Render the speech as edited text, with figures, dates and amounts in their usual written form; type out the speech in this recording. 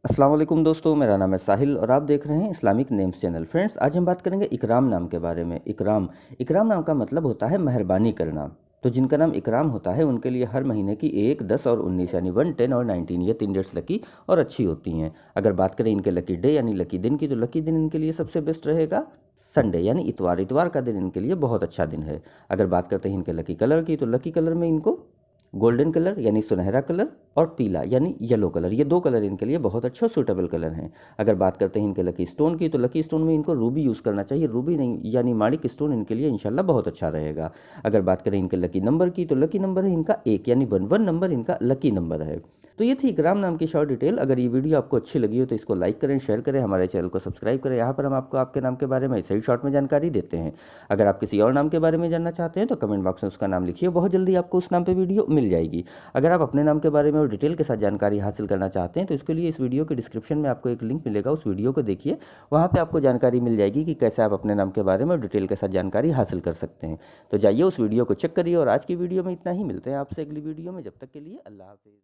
अस्सलाम वालेकुम दोस्तों, मेरा नाम है साहिल और आप देख रहे हैं इस्लामिक नेम्स चैनल। फ्रेंड्स, आज हम बात करेंगे इकराम नाम के बारे में। इकराम नाम का मतलब होता है मेहरबानी करना। तो जिनका नाम इकराम होता है उनके लिए हर महीने की 1, 10 और 19 यानी 1, 10 और 19 ये 3 डेट्स लकी और अच्छी होती हैं। अगर बात करें इनके लकी डे यानी लकी दिन की, तो लकी दिन इनके लिए सबसे बेस्ट रहेगा संडे यानी इतवार का दिन इनके लिए बहुत अच्छा दिन है। अगर बात करते हैं इनके लकी कलर की, तो लकी कलर में इनको गोल्डन कलर यानी सुनहरा कलर और पीला यानी येलो कलर, ये दो कलर इनके लिए बहुत अच्छा सूटेबल कलर हैं। अगर बात करते हैं इनके लकी स्टोन की, तो लकी स्टोन में इनको रूबी यूज़ करना चाहिए। रूबी नहीं यानी माणिक स्टोन इनके लिए इंशाल्लाह बहुत अच्छा रहेगा। अगर बात करें इनके लकी नंबर की, तो लकी नंबर है इनका 1 यानी 11 नंबर इनका लकी नंबर है। तो ये थी इकराम नाम की शॉर्ट डिटेल। अगर ये वीडियो आपको अच्छी लगी हो तो इसको लाइक करें, शेयर करें, हमारे चैनल को सब्सक्राइब करें। यहाँ पर हम आपको आपके नाम के बारे में सही शॉर्ट में जानकारी देते हैं। अगर आप किसी और नाम के बारे में जानना चाहते हैं तो कमेंट बॉक्स में उसका नाम लिखिए, बहुत जल्दी आपको उस नाम पर वीडियो मिल जाएगी। अगर आप अपने नाम के बारे में और डिटेल के साथ जानकारी हासिल करना चाहते हैं तो इसके लिए इस वीडियो के डिस्क्रिप्शन में आपको एक लिंक मिलेगा, उस वीडियो को देखिए। वहाँ पे आपको जानकारी मिल जाएगी कि कैसे आप अपने नाम के बारे में और डिटेल के साथ जानकारी हासिल कर सकते हैं। तो जाइए उस वीडियो को चेक करिए और आज की वीडियो में इतना ही। मिलते हैं आपसे अगली वीडियो में, जब तक के लिए अल्लाह हाफिज़।